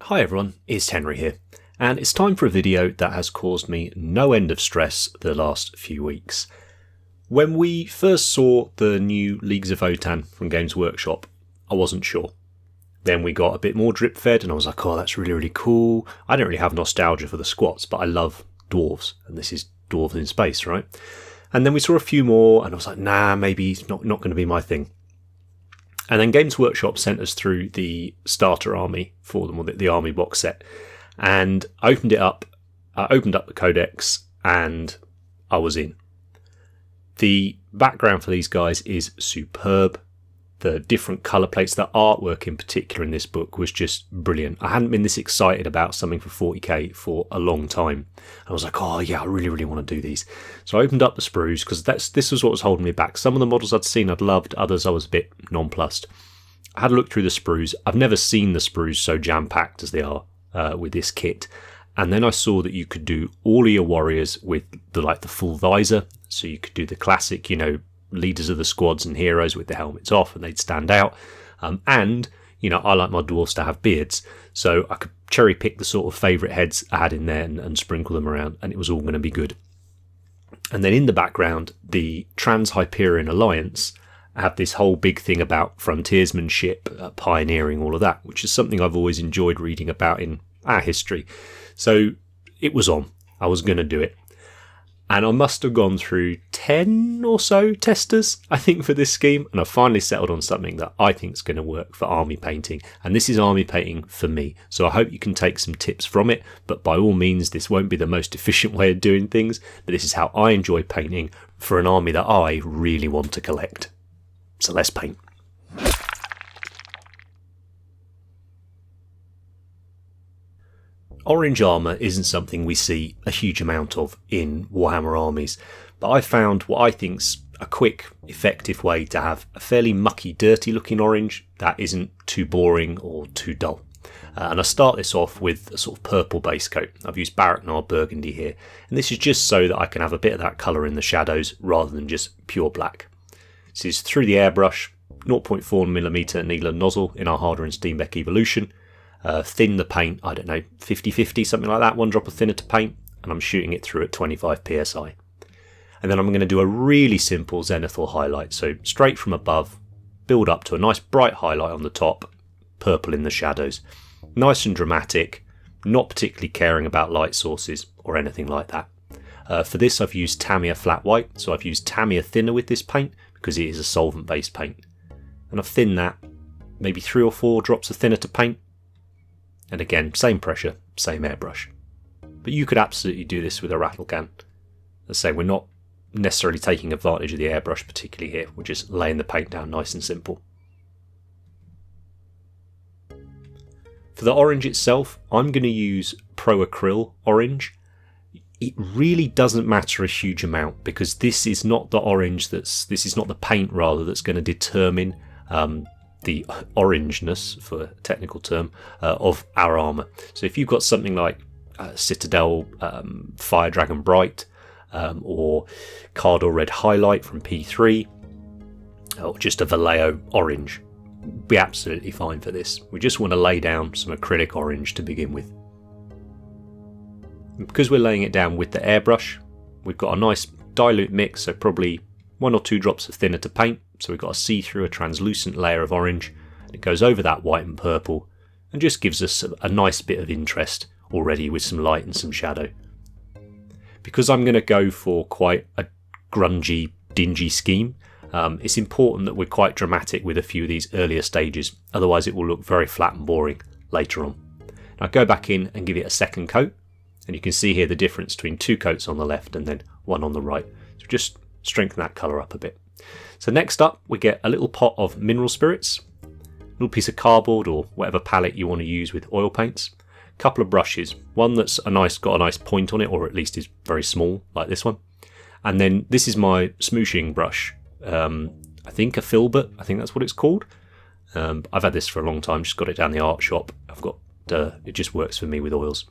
Hi everyone, it's Henry here, and it's time for a video that has caused me no end of stress the last few weeks. When we first saw the new Leagues of Votann from Games Workshop, I wasn't sure. Then we got a bit more drip fed and I was like, oh, that's really cool. I don't really have nostalgia for the squats, but I love dwarves, and this is dwarves in space, right? And then we saw a few more and I was like, nah, maybe it's not going to be my thing. And then Games Workshop sent us through the starter army for them, or the army box set. And I opened it up, I opened up the codex, and I was in. The background for these guys is superb. The different colour plates, the artwork in particular in this book was just brilliant. I hadn't been this excited about something for 40k for a long time. I was like, oh yeah, I really want to do these. So I opened up the sprues because this was what was holding me back. Some of the models I'd seen I'd loved, others I was a bit nonplussed. I had a look through the sprues. I've never seen the sprues so jam-packed as they are with this kit. And then I saw that you could do all of your warriors with the full visor. So you could do the classic, leaders of the squads and heroes with the helmets off and they'd stand out. And I like my dwarves to have beards, so I could cherry pick the sort of favourite heads I had in there and sprinkle them around, and it was all going to be good. And then in the background, the Trans-Hyperian Alliance have this whole big thing about frontiersmanship, pioneering, all of that, which is something I've always enjoyed reading about in our history. So it was on. I was going to do it. And I must have gone through 10 or so testers, I think, for this scheme. And I finally settled on something that I think is going to work for army painting. And this is army painting for me. So I hope you can take some tips from it. But by all means, this won't be the most efficient way of doing things. But this is how I enjoy painting for an army that I really want to collect. So let's paint. Orange armour isn't something we see a huge amount of in Warhammer armies, but I found what I think's a quick, effective way to have a fairly mucky, dirty looking orange that isn't too boring or too dull. And I start this off with a sort of purple base coat. I've used Baraknar Burgundy here, and this is just so that I can have a bit of that colour in the shadows rather than just pure black. This is through the airbrush, 0.4mm Annealer nozzle in our Harder and Steenbeck Evolution. Thin the paint, I don't know, 50-50, something like that, one drop of thinner to paint, and I'm shooting it through at 25 psi. And then I'm going to do a really simple zenithal highlight, so straight from above, build up to a nice bright highlight on the top, purple in the shadows. Nice and dramatic, not particularly caring about light sources or anything like that. For this I've used Tamiya Flat White, so I've used Tamiya Thinner with this paint, because it is a solvent based paint. And I've thinned that, maybe 3 or 4 drops of thinner to paint. And again, same pressure, same airbrush. But you could absolutely do this with a rattle gun. As I say, we're not necessarily taking advantage of the airbrush particularly here. We're just laying the paint down nice and simple. For the orange itself, I'm going to use Pro Acryl orange. It really doesn't matter a huge amount because this is not the orange this is not the paint rather that's going to determine the orangeness, for a technical term, of our armour. So if you've got something like Citadel Fire Dragon Bright or Cardor Red Highlight from P3 or just a Vallejo orange, be absolutely fine for this. We just want to lay down some acrylic orange to begin with. And because we're laying it down with the airbrush, we've got a nice dilute mix, so probably 1 or 2 drops of thinner to paint. So we've got a see-through, a translucent layer of orange. It goes over that white and purple and just gives us a nice bit of interest already with some light and some shadow. Because I'm going to go for quite a grungy, dingy scheme, it's important that we're quite dramatic with a few of these earlier stages, otherwise it will look very flat and boring later on. Now go back in and give it a second coat, and you can see here the difference between 2 coats on the left and then 1 on the right. So just strengthen that colour up a bit. So next up we get a little pot of mineral spirits, a little piece of cardboard or whatever palette you want to use with oil paints, a couple of brushes, one that's got a nice point on it, or at least is very small like this one, and then this is my smooshing brush, I think a filbert, I think that's what it's called. I've had this for a long time, just got it down the art shop. It just works for me with oils.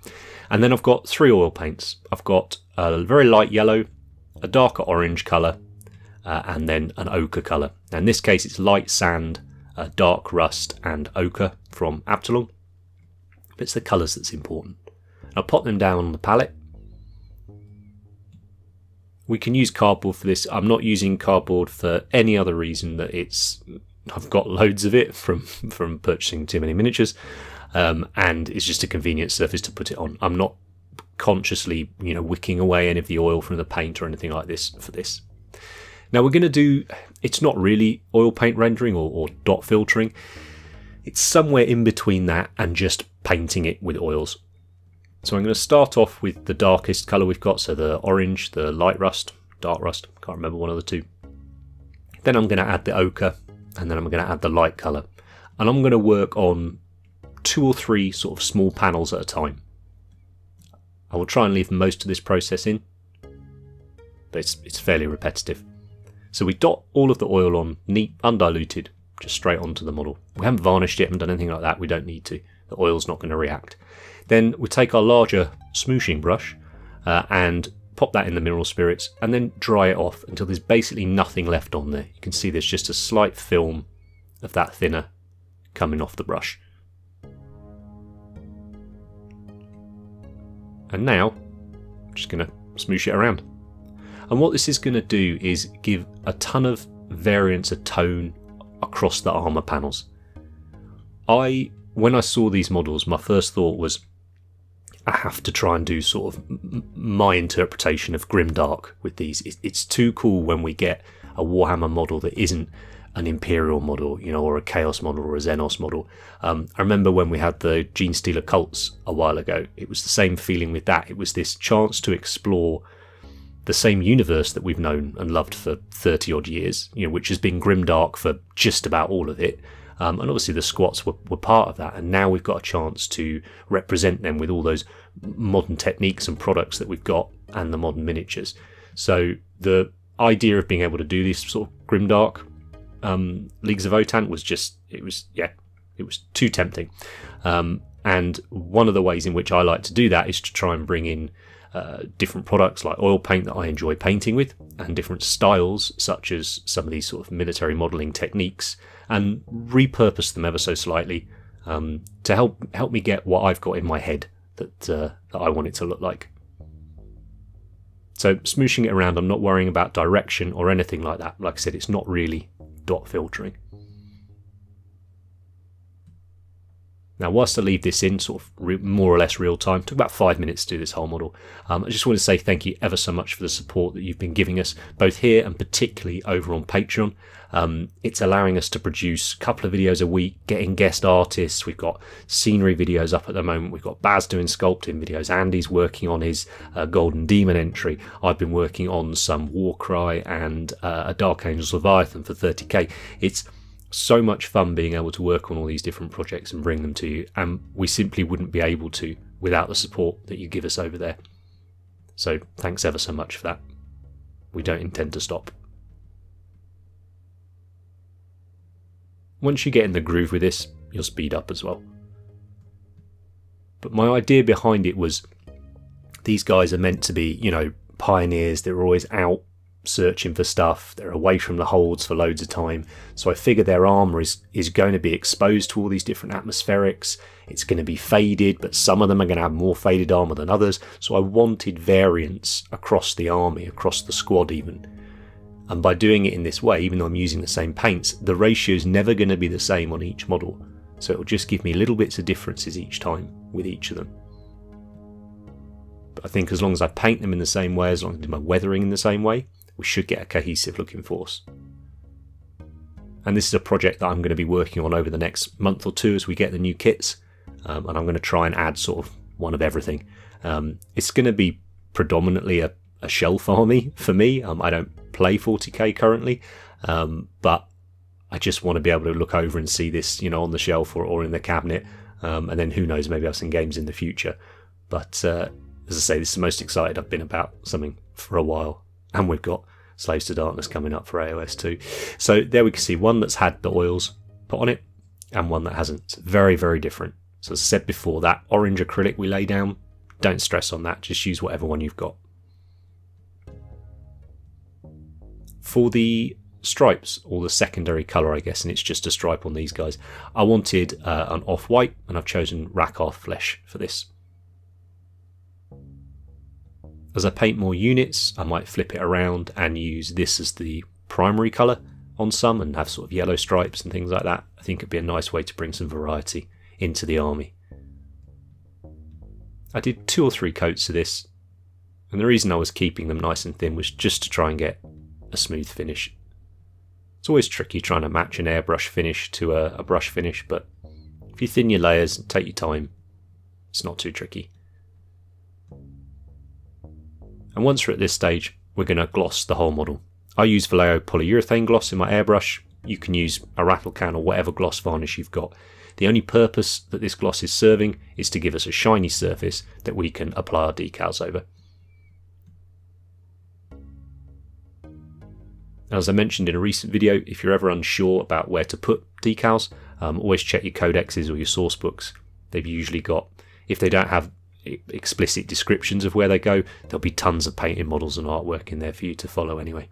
And then I've got 3 oil paints. I've got a very light yellow, a darker orange colour, and then an ochre colour. Now in this case it's light sand, dark rust and ochre from Abtalon. but it's the colours that's important. I'll pop them down on the palette. We can use cardboard for this. I'm not using cardboard for any other reason that I've got loads of it from purchasing too many miniatures, and it's just a convenient surface to put it on. I'm not consciously, wicking away any of the oil from the paint or anything like this for this. Now we're going to do, it's not really oil paint rendering or dot filtering. It's somewhere in between that and just painting it with oils. So I'm going to start off with the darkest colour we've got, so the orange, the light rust, dark rust, can't remember one of the two. Then I'm going to add the ochre, and then I'm going to add the light colour. And I'm going to work on 2 or 3 sort of small panels at a time. I will try and leave most of this process in, but it's fairly repetitive. So we dot all of the oil on, neat, undiluted, just straight onto the model. We haven't varnished it, haven't done anything like that, we don't need to. The oil's not going to react. Then we take our larger smooshing brush and pop that in the mineral spirits and then dry it off until there's basically nothing left on there. You can see there's just a slight film of that thinner coming off the brush. And now I'm just going to smoosh it around. And what this is going to do is give a ton of variance of tone across the armour panels. When I saw these models, my first thought was I have to try and do sort of my interpretation of grimdark with these. It's too cool when we get a Warhammer model that isn't an Imperial model, or a Chaos model or a Xenos model. I remember when we had the Genestealer cults a while ago, it was the same feeling with that. It was this chance to explore the same universe that we've known and loved for 30 odd years, which has been grimdark for just about all of it. And obviously the squats were part of that, and now we've got a chance to represent them with all those modern techniques and products that we've got and the modern miniatures. So the idea of being able to do this sort of grimdark Leagues of Votann was it was too tempting. And one of the ways in which I like to do that is to try and bring in different products like oil paint that I enjoy painting with, and different styles such as some of these sort of military modelling techniques, and repurpose them ever so slightly to help me get what I've got in my head that I want it to look like. So smooshing it around, I'm not worrying about direction or anything like that. Like I said, it's not really dot filtering. Now, whilst I leave this in sort of more or less real time, took about 5 minutes to do this whole model. I just want to say thank you ever so much for the support that you've been giving us, both here and particularly over on Patreon. It's allowing us to produce a couple of videos a week, getting guest artists. We've got scenery videos up at the moment. We've got Baz doing sculpting videos. Andy's working on his Golden Demon entry. I've been working on some Warcry and a Dark Angels Leviathan for 30k. It's so much fun being able to work on all these different projects and bring them to you, and we simply wouldn't be able to without the support that you give us over there. So thanks ever so much for that. We don't intend to stop. Once you get in the groove with this, you'll speed up as well. But my idea behind it was these guys are meant to be, pioneers. They're always out searching for stuff. They're away from the holds for loads of time. So I figure their armour is going to be exposed to all these different atmospherics. It's going to be faded, but some of them are going to have more faded armour than others. So I wanted variance across the army, across the squad even. And by doing it in this way, even though I'm using the same paints, the ratio is never going to be the same on each model. So it'll just give me little bits of differences each time with each of them. But I think as long as I paint them in the same way, as long as I do my weathering in the same way, we should get a cohesive looking force. And this is a project that I'm going to be working on over the next month or two as we get the new kits, and I'm going to try and add sort of one of everything. It's going to be predominantly a shelf army for me. I don't play 40k currently, but I just want to be able to look over and see this, on the shelf or in the cabinet, and then who knows, maybe I'll have some games in the future. But as I say, this is the most excited I've been about something for a while. And we've got Slaves to Darkness coming up for AOS too. So there we can see one that's had the oils put on it and one that hasn't. It's very, very different. So as I said before, that orange acrylic we lay down, don't stress on that. Just use whatever one you've got. For the stripes, or the secondary colour I guess, and it's just a stripe on these guys. I wanted an off-white, and I've chosen Rakarth Flesh for this. As I paint more units, I might flip it around and use this as the primary colour on some and have sort of yellow stripes and things like that. I think it'd be a nice way to bring some variety into the army. I did 2 or 3 coats of this, and the reason I was keeping them nice and thin was just to try and get a smooth finish. It's always tricky trying to match an airbrush finish to a brush finish, but if you thin your layers and take your time, it's not too tricky. And once we're at this stage, we're going to gloss the whole model. I use Vallejo polyurethane gloss in my airbrush. You can use a rattle can or whatever gloss varnish you've got. The only purpose that this gloss is serving is to give us a shiny surface that we can apply our decals over. As I mentioned in a recent video, if you're ever unsure about where to put decals, always check your codexes or your source books. They've usually got, if they don't have explicit descriptions of where they go, there'll be tons of painting models and artwork in there for you to follow anyway.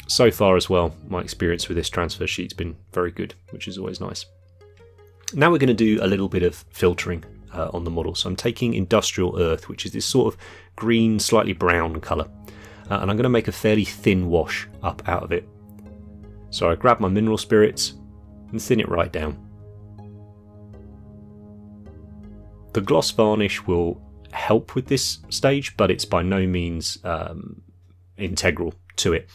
So far as well, my experience with this transfer sheet's been very good, which is always nice. Now we're going to do a little bit of filtering on the model. So I'm taking Industrial Earth, which is this sort of green, slightly brown colour, and I'm going to make a fairly thin wash up out of it. So I grab my mineral spirits and thin it right down. The gloss varnish will help with this stage, but it's by no means integral to it.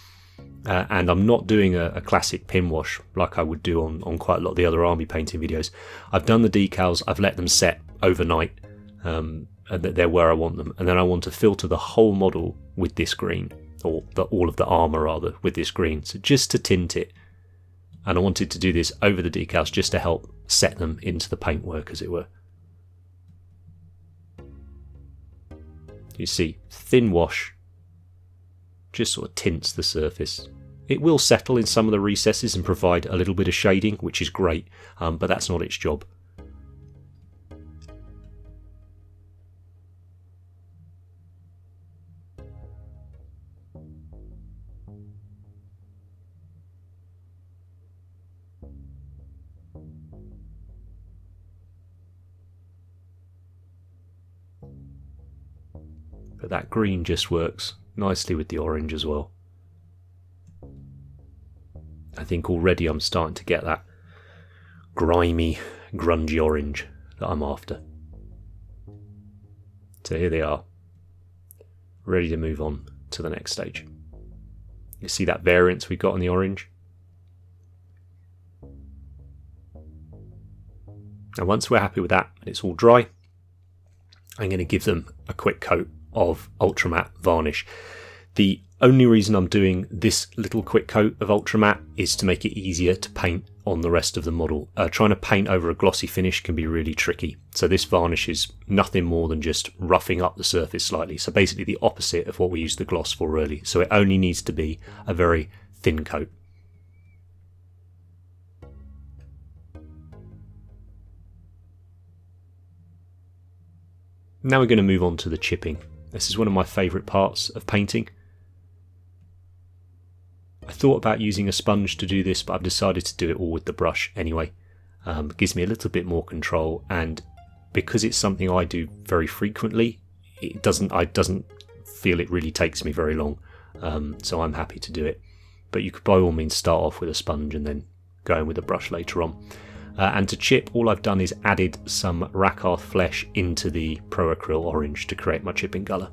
And I'm not doing a classic pin wash like I would do on quite a lot of the other army painting videos. I've done the decals, I've let them set overnight, and they're where I want them. And then I want to filter the whole model with this green, or all of the armour rather, with this green. So just to tint it. And I wanted to do this over the decals just to help set them into the paintwork, as it were. You see, thin wash just sort of tints the surface. It will settle in some of the recesses and provide a little bit of shading, which is great, but that's not its job. But that green just works nicely with the orange as well. I think already I'm starting to get that grimy, grungy orange that I'm after. So here they are, ready to move on to the next stage. You see that variance we got on the orange? And once we're happy with that and it's all dry, I'm going to give them a quick coat of ultramatte varnish. The only reason I'm doing this little quick coat of ultramatte is to make it easier to paint on the rest of the model. Trying to paint over a glossy finish can be really tricky, so this varnish is nothing more than just roughing up the surface slightly, so basically the opposite of what we used the gloss for early, so it only needs to be a very thin coat. Now we're going to move on to the chipping. This is one of my favourite parts of painting. I thought about using a sponge to do this, but I've decided to do it all with the brush anyway. It gives me a little bit more control, and because it's something I do very frequently, I doesn't feel it really takes me very long, so I'm happy to do it. But you could by all means start off with a sponge and then go in with a brush later on. And to chip, all I've done is added some Rakarth Flesh into the Pro Acryl orange to create my chipping colour.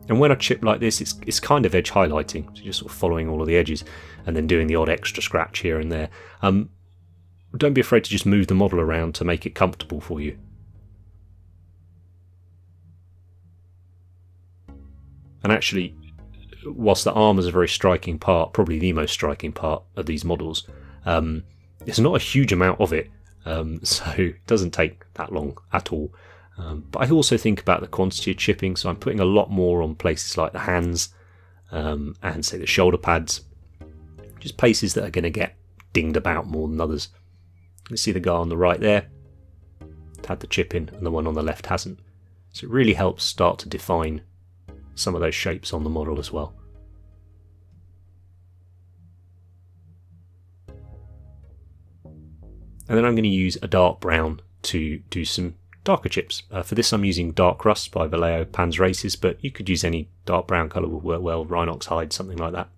And when I chip like this, it's kind of edge highlighting, so just sort of following all of the edges and then doing the odd extra scratch here and there. Don't be afraid to just move the model around to make it comfortable for you. And actually, whilst the armour is a very striking part, probably the most striking part of these models, there's not a huge amount of it, so it doesn't take that long at all. But I also think about the quantity of chipping, so I'm putting a lot more on places like the hands and say the shoulder pads, just places that are going to get dinged about more than others. You can see the guy on the right there, had the chipping and the one on the left hasn't. So it really helps start to define some of those shapes on the model as well. And then I'm going to use a dark brown to do some darker chips. For this I'm using Dark Rust by Vallejo Pans Races, but you could use any dark brown colour, would work well, Rhinox Hide, something like that.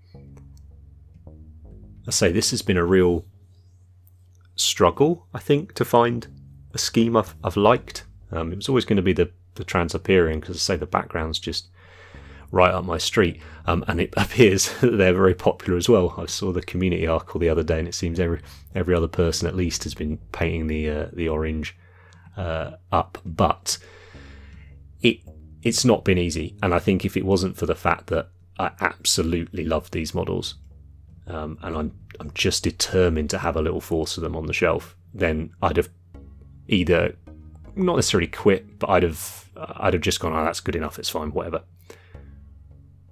I say this has been a real struggle, I think, to find a scheme I've liked. It was always going to be the Trans-Hyperian, because I say the background's just right up my street, and it appears that they're very popular as well. I saw the community article the other day, and it seems every other person at least has been painting the orange up, but it's not been easy. And I think if it wasn't for the fact that I absolutely love these models, and I'm just determined to have a little force of them on the shelf, then I'd have either not necessarily quit, but I'd have just gone, oh, that's good enough, it's fine, whatever.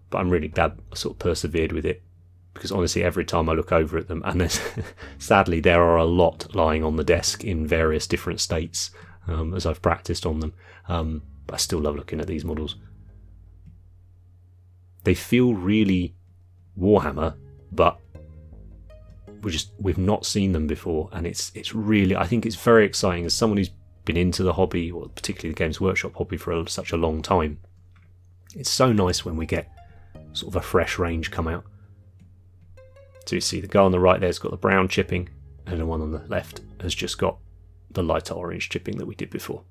But I'm really glad I sort of persevered with it, because honestly every time I look over at them, and sadly there are a lot lying on the desk in various different states as I've practiced on them, but I still love looking at these models. They feel really Warhammer, but we've not seen them before, and it's really, I think it's very exciting as someone who's been into the hobby, or particularly the Games Workshop hobby, for such a long time. It's so nice when we get sort of a fresh range come out. So you see the guy on the right there's got the brown chipping, and the one on the left has just got the lighter orange chipping that we did before.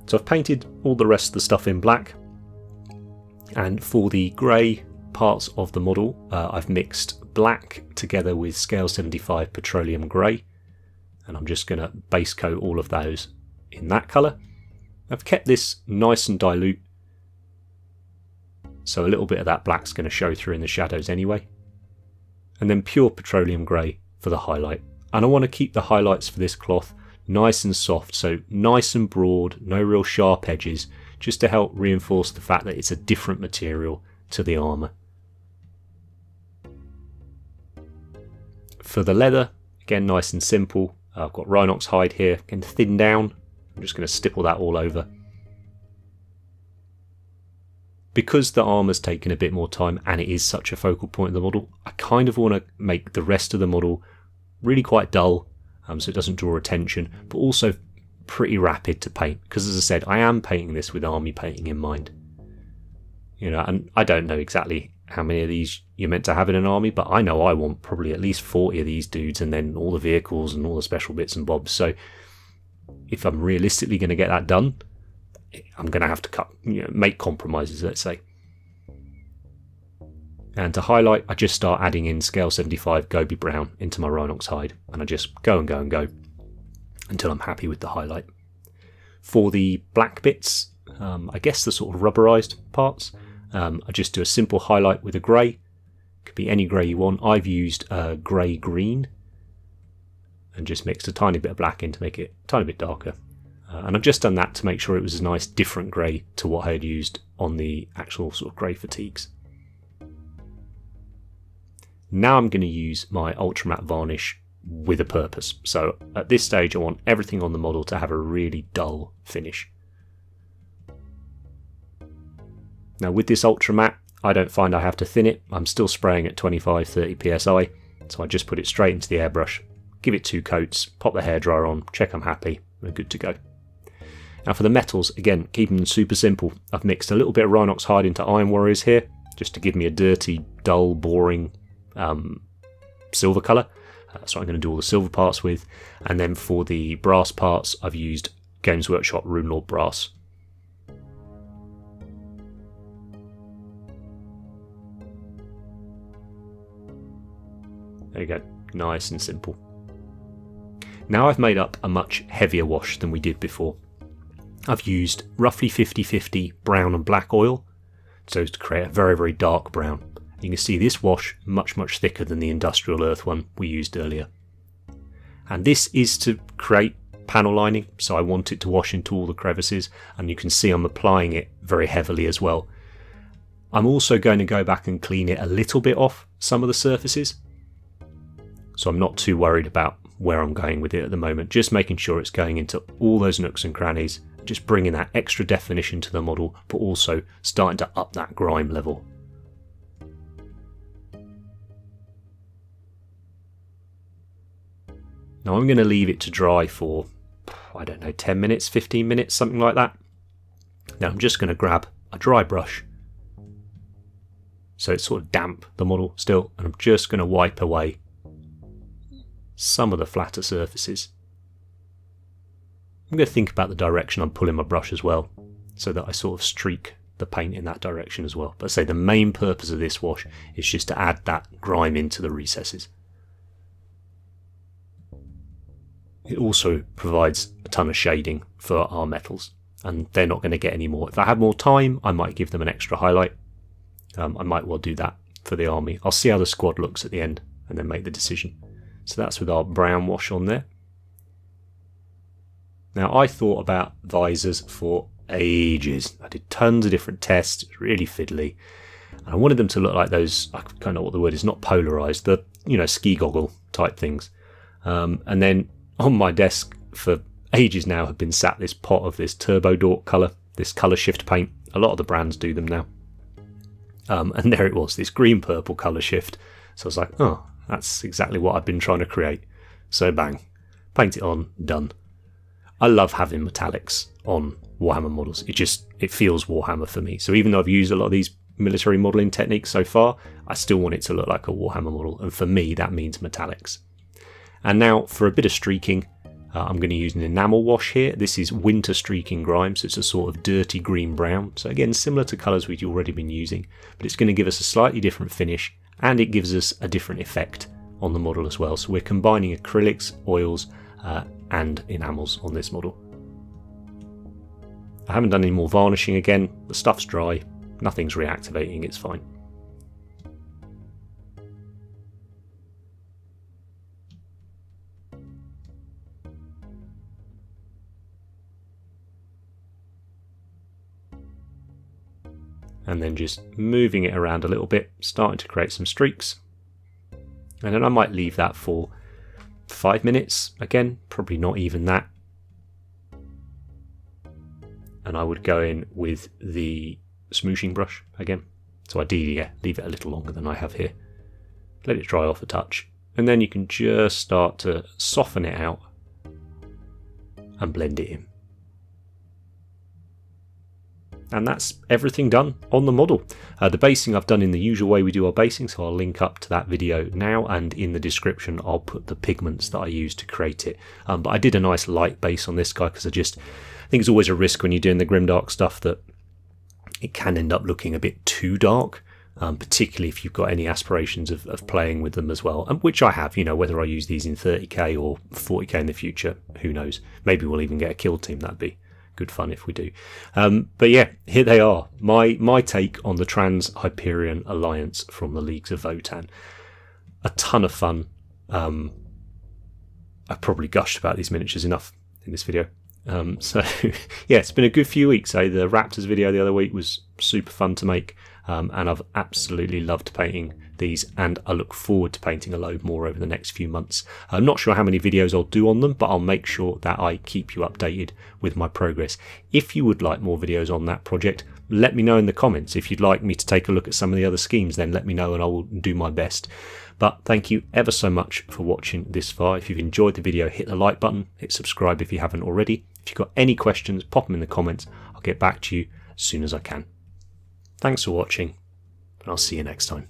So I've painted all the rest of the stuff in black, and for the grey parts of the model I've mixed black together with scale 75 Petroleum Grey, and I'm just going to base coat all of those in that colour. I've kept this nice and dilute, so a little bit of that black's going to show through in the shadows anyway. And then pure Petroleum Grey for the highlight. And I want to keep the highlights for this cloth nice and soft, so nice and broad, no real sharp edges, just to help reinforce the fact that it's a different material to the armour. For the leather, again nice and simple. I've got Rhinox Hide here, again thin down. I'm just going to stipple that all over. Because the armour's taken a bit more time and it is such a focal point of the model, I kind of want to make the rest of the model really quite dull, so it doesn't draw attention, but also pretty rapid to paint. Because as I said, I am painting this with army painting in mind. You know, and I don't know exactly how many of these you're meant to have in an army, but I know I want probably at least 40 of these dudes, and then all the vehicles and all the special bits and bobs. So if I'm realistically going to get that done, I'm going to have to make compromises, let's say. And to highlight, I just start adding in scale 75 Gobi Brown into my Rhinox Hide, and I just go and go and go until I'm happy with the highlight. For the black bits, I guess the sort of rubberized parts, I just do a simple highlight with a grey. Could be any grey you want. I've used grey green and just mixed a tiny bit of black in to make it a tiny bit darker. And I've just done that to make sure it was a nice different grey to what I had used on the actual sort of grey fatigues. Now I'm going to use my ultra matte varnish with a purpose. So at this stage I want everything on the model to have a really dull finish. Now with this ultra matte, I don't find I have to thin it. I'm still spraying at 25-30 psi, so I just put it straight into the airbrush, give it 2 coats, pop the hairdryer on, check I'm happy, we're good to go. Now for the metals, again, keeping them super simple. I've mixed a little bit of Rhinox Hide into Iron Warriors here, just to give me a dirty, dull, boring silver colour. That's what I'm going to do all the silver parts with. And then for the brass parts, I've used Games Workshop Runelord Brass. There you go, nice and simple. Now I've made up a much heavier wash than we did before. I've used roughly 50-50 brown and black oil, so as to create a very, very dark brown. You can see this wash much, much thicker than the industrial earth one we used earlier. And this is to create panel lining, so I want it to wash into all the crevices, and you can see I'm applying it very heavily as well. I'm also going to go back and clean it a little bit off some of the surfaces, so I'm not too worried about where I'm going with it at the moment. Just making sure it's going into all those nooks and crannies, just bringing that extra definition to the model, but also starting to up that grime level. Now I'm going to leave it to dry for, I don't know, 10 minutes, 15 minutes, something like that. Now I'm just going to grab a dry brush, so it's sort of damp, the model still, and I'm just going to wipe away some of the flatter surfaces. I'm going to think about the direction I'm pulling my brush as well, so that I sort of streak the paint in that direction as well. But I say the main purpose of this wash is just to add that grime into the recesses. It also provides a ton of shading for our metals, and they're not going to get any more. If I had more time, I might give them an extra highlight. I might well do that for the army. I'll see how the squad looks at the end and then make the decision. So that's with our brown wash on there. Now I thought about visors for ages. I did tons of different tests, it was really fiddly. And I wanted them to look like those, I kind of know what the word is, not polarized, the, you know, ski goggle type things. And then on my desk for ages now have been sat this pot of this Turbo Dork colour, this colour shift paint. A lot of the brands do them now. And there it was, this green-purple colour shift. So I was like, oh, that's exactly what I've been trying to create. So bang, paint it on, done. I love having metallics on Warhammer models. It feels Warhammer for me. So even though I've used a lot of these military modelling techniques so far, I still want it to look like a Warhammer model. And for me, that means metallics. And now for a bit of streaking, I'm going to use an enamel wash here. This is winter streaking grime, so it's a sort of dirty green-brown. So again, similar to colours we've already been using, but it's going to give us a slightly different finish, and it gives us a different effect on the model as well. So we're combining acrylics, oils, and enamels on this model. I haven't done any more varnishing again. The stuff's dry, nothing's reactivating, it's fine. And then just moving it around a little bit, starting to create some streaks. And then I might leave that for 5 minutes, again, probably not even that. And I would go in with the smooshing brush again. So ideally, yeah, leave it a little longer than I have here. Let it dry off a touch. And then you can just start to soften it out and blend it in. And that's everything done on the model. The basing I've done in the usual way we do our basing, so I'll link up to that video now, and in the description I'll put the pigments that I used to create it. But I did a nice light base on this guy because I think it's always a risk when you're doing the grimdark stuff that it can end up looking a bit too dark, particularly if you've got any aspirations of playing with them as well, which I have. You know, whether I use these in 30k or 40k in the future, who knows. Maybe we'll even get a kill team, that'd be good fun if we do. But yeah, here they are. My take on the Trans-Hyperian Alliance from the Leagues of Votann. A ton of fun. I've probably gushed about these miniatures enough in this video. So yeah, it's been a good few weeks. The Raptors video the other week was super fun to make, and I've absolutely loved painting these, and I look forward to painting a load more over the next few months. I'm not sure how many videos I'll do on them, but I'll make sure that I keep you updated with my progress. If you would like more videos on that project, let me know in the comments. If you'd like me to take a look at some of the other schemes, then let me know and I will do my best. But thank you ever so much for watching this far. If you've enjoyed the video, hit the like button, hit subscribe if you haven't already. If you've got any questions, pop them in the comments. I'll get back to you as soon as I can. Thanks for watching, and I'll see you next time.